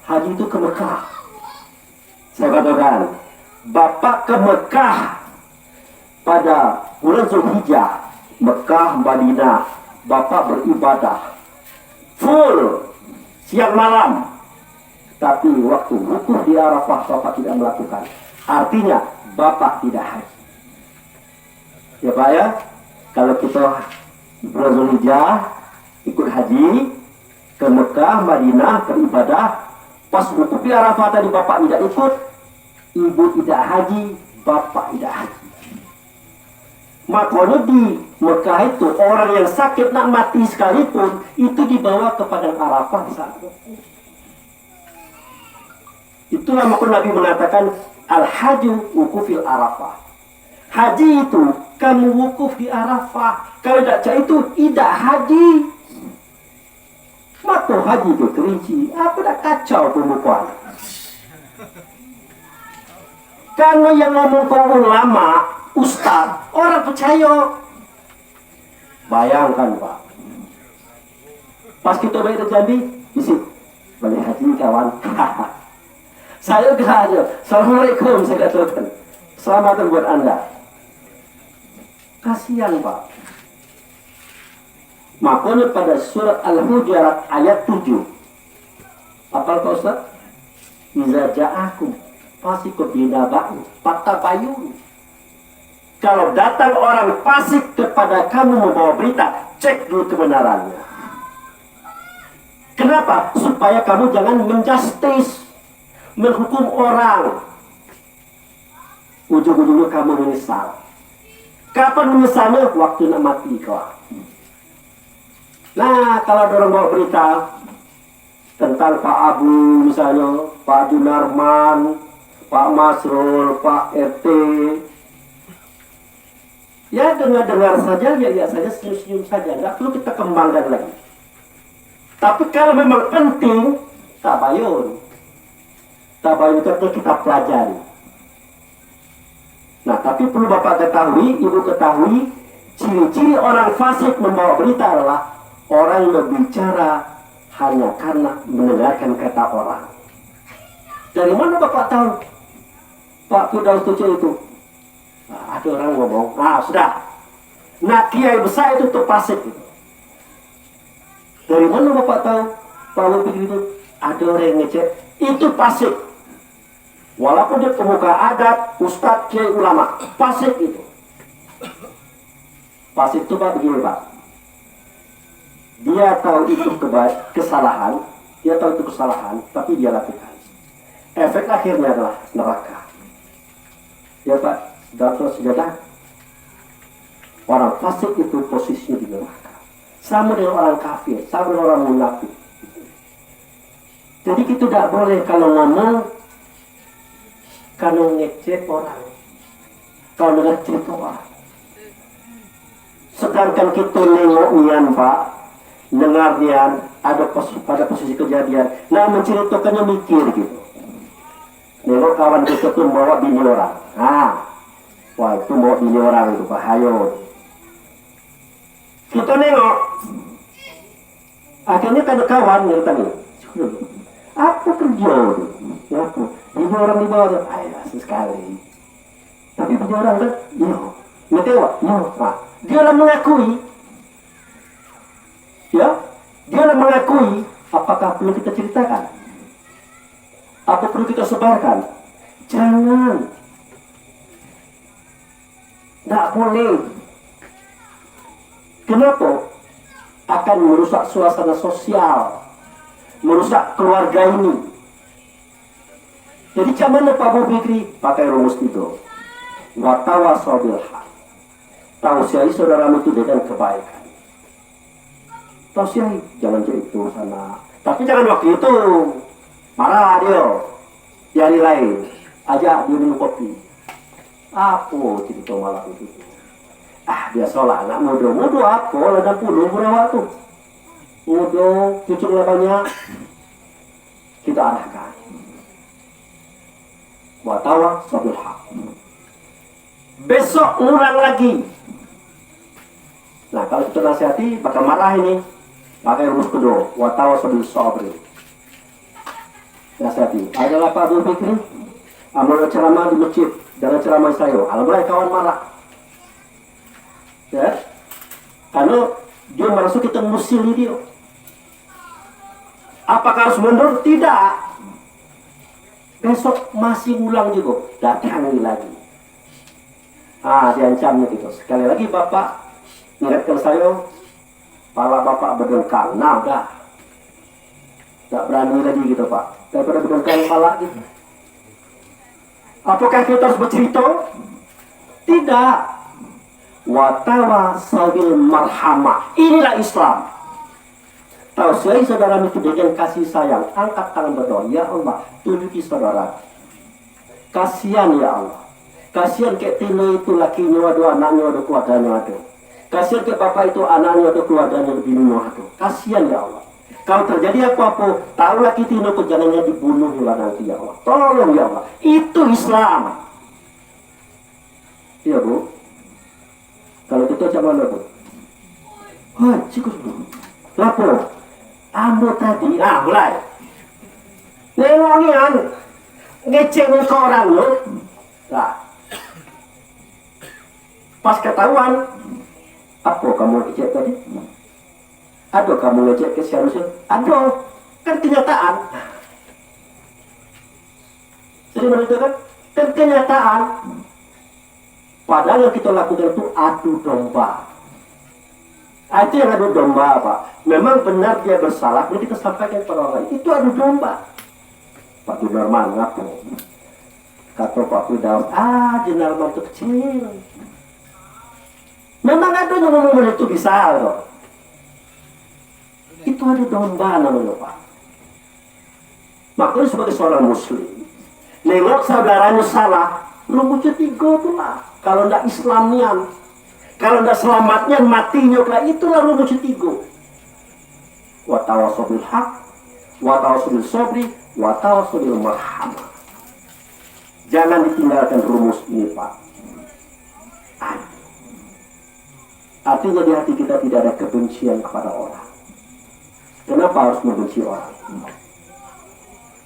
Haji itu ke Mekah. Saya katakan, Bapak ke Mekah pada bulan Zulhijjah, Mekah, Madinah, Bapak beribadah full siang malam. Tapi waktu wukuf di Arafah Bapak tidak melakukan. Artinya Bapak tidak haji. Ya Pak ya, kalau kita bulan Zulhijjah ikut haji ke Mekah, Madinah beribadah, pas wukuf di Arafah tadi Bapak tidak ikut, Ibu tidak haji, Bapak tidak haji. Makanya di Mekah itu orang yang sakit nak mati sekalipun itu dibawa ke padang Arafah saat wukuf. Itulah makanya Nabi mengatakan al-haju wukufil Arafah. Haji itu kamu wukuf di Arafah. Kalau tidak itu tidak haji. Maka haji ke kerinci, apa dah kacau pembukaan. Karena yang ngomong ke ulama, ustaz, orang percaya. Bayangkan Pak, pas kita balik ke Jambi, isi balik haji kawan. Saya gak aja, assalamualaikum saya katakan, selamat buat anda. Kasihan Pak. Makanya pada surat Al-Hujurat ayat 7, apa Pak Ustaz? Iza ja'akum fasiqun binaba'in fatabayyanu. Kalau datang orang fasik kepada kamu membawa berita, cek dulu kebenarannya. Kenapa? Supaya kamu jangan menjustis, menghukum orang. Ujung-ujungnya kamu menyesal. Kapan menyesalnya? Waktu nak mati kau. Nah, kalau ada orang bawa berita tentang Pak Abu misalnya, Pak Junarman, Pak Masrul, Pak RT, ya dengar-dengar saja, ya saja, senyum-senyum saja, nggak perlu kita kembangkan lagi. Tapi kalau memang penting, tabayun itu kita pelajari. Nah, tapi perlu Bapak ketahui, Ibu ketahui, ciri-ciri orang fasik membawa berita adalah orang yang berbicara hanya karena mendengarkan kata orang. Dari mana Bapak tahu? Pak Firdaus Tujuh itu. Nah, ada orang ngomong, sudah. Nah, kiai besar itu tuh fasik. Dari mana Bapak tahu? Pak Lupik itu ada orang yang ngecek, itu fasik. Walaupun dia pemuka adat, ustadz, kiai, ulama, fasik itu. Fasik itu Pak begini Pak. Dia tahu itu kesalahan, tapi dia lakukan. Efek akhirnya adalah neraka. Ya Pak, dalam sejarah orang fasik itu posisinya di neraka. Sama dengan orang kafir, sama dengan orang munafik. Jadi kita tidak boleh kalau ngomong, kalau ngecek orang, kalau dengar cerita orang. Sedangkan kita nengok nian Pak, dengar nian, ada pada posisi kejadian, nah menceritakannya mikir gitu. Nengok kawan kita tuh bawa bini orang, wah itu bawa bini orang itu bahaya. Kita nengok, akhirnya kan kawan yang tadi, apa kerja itu? Apa? Bini orang di bawah, sekali. Tapi bini orang kan, ngetewak, dia lah mengakui, dia lah mengakui. Apakah perlu kita ceritakan? Apa perlu kita sebarkan? Jangan. Tidak boleh. Kenapa? Akan merusak suasana sosial, merusak keluarga ini. Jadi cuman Pak Bu Fikri pakai rumus itu. Watawasaw bil haq. Tausiahi saudaramu itu dengan kebaikan. Tausiahi, jangan jadi itu sana. Tapi jangan waktu itu marah dia, hari lain, ajak dia minum kopi. Apa cerita malam itu? Biasalah anak muda apa? Ladang puluh berapa tuh? Muda, cucuk banyak. Kita arahkan. Watawa sabil haq. Besok ngulang lagi. Nah kalau kita nasihati bakal marah ini. Pakai rumus kedua, watawasau bil sabri. Nasihati. Adalah Pak Abdul Fikri, amal ceramah di masjid, jangan ceramah saya. Alhamdulillah kawan marah. Ya, karena dia merasa kita musili dia. Apakah harus mundur? Tidak. Besok masih ulang juga, datangi lagi. Diancamnya gitu. Sekali lagi Bapak ingatkan saya, kepala Bapak berdengkang. Nah, udah. Gak berani lagi gitu Pak. Daripada berdengkang kepala gitu. Apakah kita harus bercerita? Tidak. Watawasau bil marhamah. Inilah Islam. Tausiah saudara itu dengan kasih sayang. Angkat tangan berdoa. Ya Allah, tunjuki saudara. Kasihan ya Allah. Kasihan ke Tino itu lakinya waduh, anaknya waduh, keluarganya waduh. Kasihan ke bapak itu anaknya waduh, keluarganya bininya waduh. Kasihan ya Allah. Kalau terjadi apa-apa, tahu laki Tino itu jangannya dibunuh lah nanti ya Allah. Tolong ya Allah. Itu Islam. Iya Bu. Kalau kita macam mana Bu? Hei, cikus Bu. Lapor. Ambo tadi, mulai. Nengongian, ngecengin ke orang lo. Nah, pas ketahuan, apa kamu ngecek tadi? Aduh, kamu ngecek ke seharusnya? Aduh, kan kenyataan. Jadi menurut kan? Kan kenyataan. Padahal yang kita lakukan itu adu domba. Itu yang adu domba Pak. Memang benar dia bersalah, ini kita sampaikan kepada orang lain. Itu adu domba. Pak Gunarman ngaku. Kata Pak Firdaus, Gunarman itu kecil. Memang ada yang ngomong itu bisa loh. Itu adu domba namanya Pak. Makanya sebagai seorang muslim, nengok saudaranya salah, lu muncul tiga tuh lah. Kalau ndak Islamian, kalau ndak selamatnya matinya lah, itulah rumus tiga. Watawasau bil haq, watawasau bil sabri, watawasau bil marhamah. Jangan ditinggalkan rumus ini Pak. Artinya di hati kita tidak ada kebencian kepada orang. Kenapa harus membenci orang?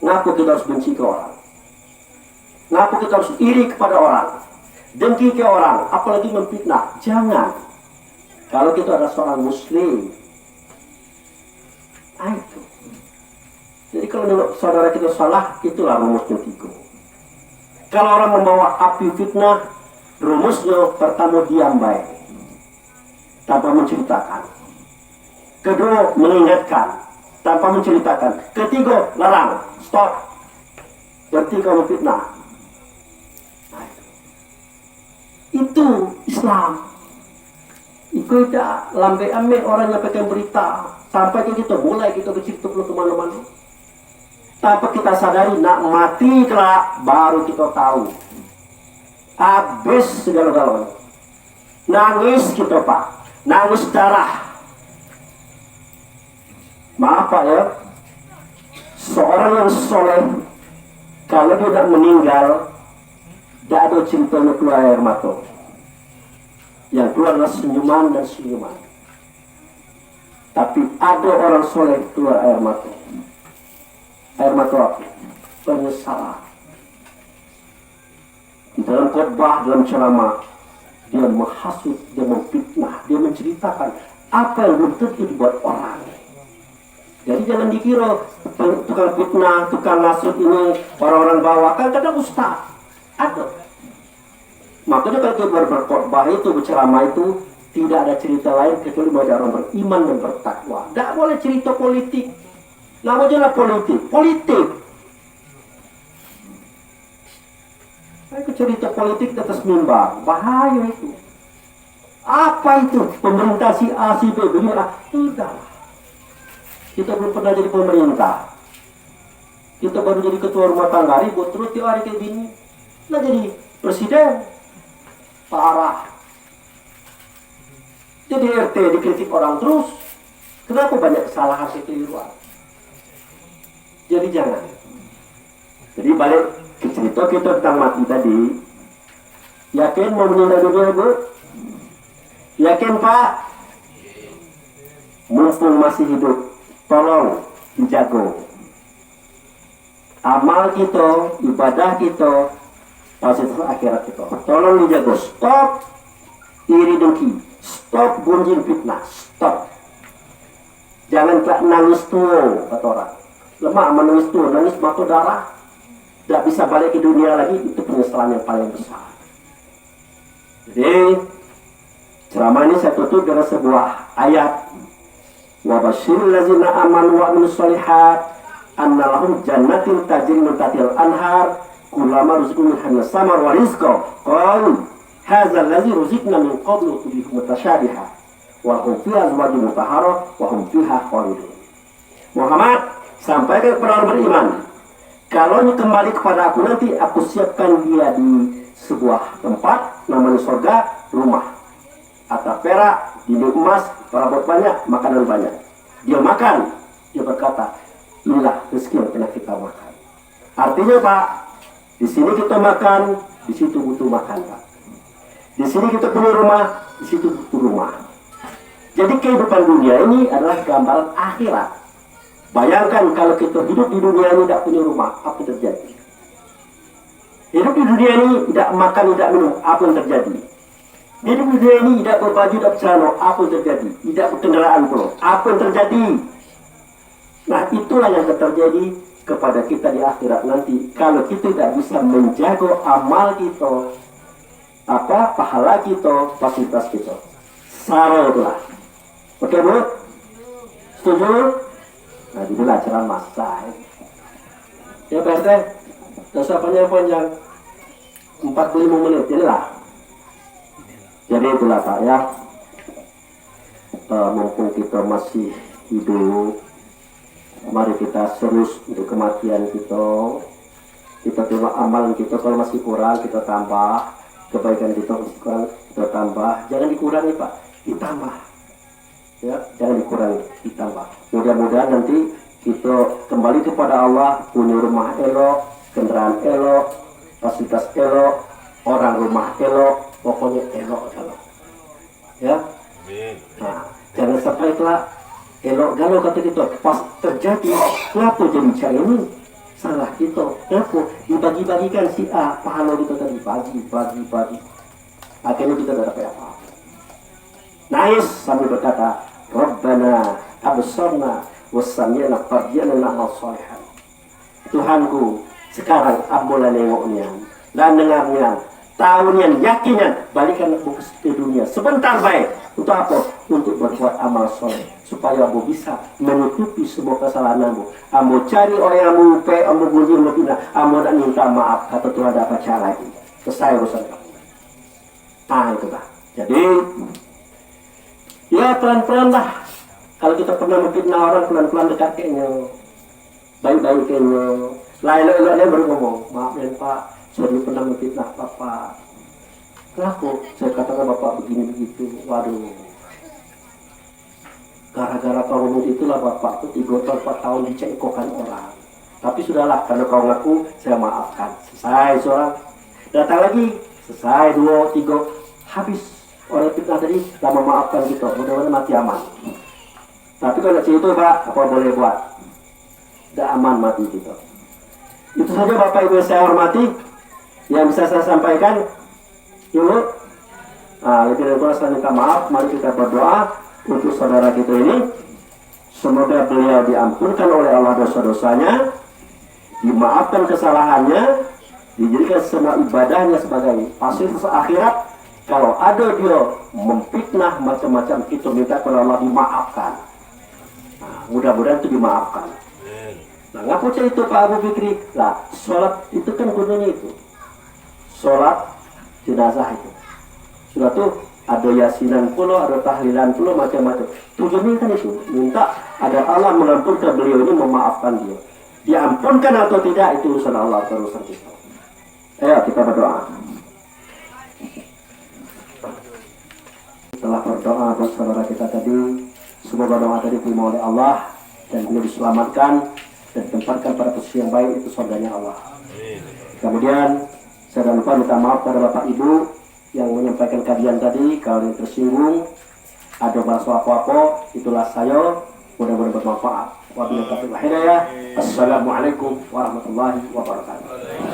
Ngapa kita harus benci ke orang? Ngapa kita harus iri kepada orang? Dengki ke orang, apalagi memfitnah? Jangan. Kalau kita adalah seorang muslim, itu. Jadi kalau saudara kita salah, itulah rumusnya tiga. Kalau orang membawa api fitnah, rumusnya pertama diam baik, tanpa menceritakan. Kedua, mengingatkan tanpa menceritakan. Ketiga, larang, stop. Ketiga, memfitnah. Itu Islam. Itu tidak lambe ame orang yang pakai berita sampai ke kita mulai kita bercerita ke mana-mana. Tanpa kita sadari nak mati kelak baru kita tahu. Habis segala-galanya. Nangis kita Pak, nangis darah. Maaf Pak ya, seorang yang soleh kalau dia tidak meninggal, tidak ada ceritanya keluar air mata. Yang keluar adalah senyuman dan senyuman. Tapi ada orang soleh keluar air mata. Air mata apa? Penyesalan. Di dalam khotbah, dalam ceramah, dia menghasut, dia memfitnah, dia menceritakan apa yang belum tentu dibuat orang. Jadi jangan dikira tukang fitnah, tukang nasut ini orang-orang bawah. Kan kadang ustaz ada. Makanya kalau kita berkhotbah itu, berceramah itu, tidak ada cerita lain kecuali bahwa orang beriman dan bertakwa. Tidak boleh cerita politik. Namanya politik. Politik. Saya cerita politik di atas mimbar. Bahaya itu. Apa itu? Pemerintah si A, si B, B, tidak. Kita belum pernah jadi pemerintah. Kita baru jadi ketua rumah tangga, ribut terus tiap hari kayak gini. Nah jadi presiden, parah. Jadi RT dikritik orang terus. Kenapa banyak kesalahan kekeliruan? Jadi jangan. Jadi balik ke cerita kita tentang mati tadi. Yakin mau meninggal dunia Bu? Yakin Pak? mumpung masih hidup, tolong dijago. Amal kita, ibadah kita, fasilitas akhirat kita, tolong dijago. Stop iri dengki, stop gunjing fitnah, stop. Jangan tak nangis tuh, kata orang. Lemah menangis tuh, nangis mata darah, tidak bisa balik ke dunia lagi, itu penyesalan yang paling besar. Jadi ceramah ini saya tutup dengan sebuah ayat. Wa basyiril ladzina amanu wa amilus sholihat anna lahum jannatin tajri min tahtiha al-anhar kullama ruziqu minha samar wa rizqa qalu hadzal ladzi ruziqna min qablu tubikum mutasyabiha wa hum fiha azwajun mutahharah wa hum fiha khalidun. Muhammad, sampaikan kepada orang beriman, kalau kembali kepada aku nanti aku siapkan dia di sebuah tempat namanya surga, rumah atap perak, dinding emas, perabot banyak, makanan banyak. Dia makan, dia berkata, inilah rezeki yang pernah kita makan. Artinya Pak, di sini kita makan, di situ butuh makan Pak. Di sini kita punya rumah, di situ butuh rumah. Jadi kehidupan dunia ini adalah gambaran akhirat. Bayangkan kalau kita hidup di dunia ini tidak punya rumah, apa yang terjadi? Hidup di dunia ini tidak makan, tidak minum, apa yang terjadi? Hidup di dunia ini tidak berbaju, tidak bercelana, apa yang terjadi? Tidak berkendaraan pula, apa yang terjadi? Nah itulah yang akan terjadi kepada kita di akhirat nanti. Kalau kita tidak bisa menjaga amal kita, pahala kita, fasilitas kita. Sarah itulah. Oke Bu? Setuju? Nah inilah ceramah saya. Ya Pak RT, dosa panjang 45 menit, inilah. Jadi itulah Pak ya, mumpung kita masih hidup, mari kita serius untuk kematian kita. Kita terima amalan kita, kalau masih kurang kita tambah, kebaikan kita masih kurang kita tambah. Jangan dikurangi Pak, ditambah. Ya, jangan dikurangi, ditambah. Mudah-mudahan nanti kita kembali kepada Allah, punya rumah elok, kendaraan elok, fasilitas elok, orang rumah elok, pokoknya elok. Ya. Nah, jangan sampai telah elok galau kata kita pas terjadi, kenapa jadi cara ini? Salah kita, kenapa? Dibagi-bagikan si A, pahala kita tadi bagi. Akhirnya kita tidak dapat apa-apa. Nangis sambil berkata, Rabbana absarna wasami'na farji'na na'mal sholihan. Tuhanku, sekarang ambulah nengoknya dan dengarnya, tahunya, yakinnya, balikan aku ke dunia sebentar baik. Untuk apa? Untuk berbuat amal soleh, supaya aku bisa menutupi semua kesalahan aku. Aku cari orang yang mengupai, aku bunyi lebihnya, aku tak minta maaf, kata Tuhan ada apa cara lagi. Selesai urusan kamu. Nah itu Pak. Jadi ya pelan-pelan lah. Kalau kita pernah memfitnah orang, pelan-pelan dekatnya, baik-baik kayaknya. Lain-lainnya baru ngomong, maaf ya Pak, saya dulu pernah memfitnah Bapak. Kenapa? Saya katakan Bapak begini begitu. Waduh. Gara-gara kau ngomong itulah Bapak tuh 3 tahun 4 tahun dicekokan orang. Tapi sudahlah, karena kau ngaku, saya maafkan. Selesai seorang. Datang lagi, selesai 2, 3, habis. Orang fitnah tadi lama maafkan kita, mudah-mudahan mati aman. Tapi kalau itu Pak, apa boleh buat? Tidak aman mati kita. Itu saja Bapak Ibu saya hormati, yang bisa saya sampaikan. Yuk, lebih dari itu saya minta maaf. Mari kita berdoa untuk saudara kita ini. Semoga beliau diampunkan oleh Allah dosa-dosanya, dimaafkan kesalahannya, dijadikan semua ibadahnya sebagai fasilitas akhirat. Kalau ada dia memfitnah macam-macam, kita minta kepada Allah dimaafkan. Nah, mudah-mudahan itu dimaafkan. Nah, ngapain itu Pak Abu Fikri? Lah, sholat itu kan gunanya itu. Sholat jenazah itu. Sudah tuh ada yasinan pula, ada tahlilan pula, macam-macam. Tujuannya kan itu, minta agar Allah mengampunkan beliau ini, memaafkan dia. Diampunkan atau tidak itu urusan Allah, urusan kita. Ayo kita berdoa. Setelah berdoa buat saudara kita tadi, semoga doa tadi diterima oleh Allah dan beliau diselamatkan dan ditempatkan pada posisi yang baik, itu surganya Allah. Kemudian saya jangan lupa minta maaf pada Bapak Ibu yang menyampaikan kajian tadi kalau yang tersinggung, ada bahasa apa-apa, itulah saya, mudah-mudahan bermanfaat. Wabillahi taufiq wal hidayah. Assalamualaikum warahmatullahi wabarakatuh.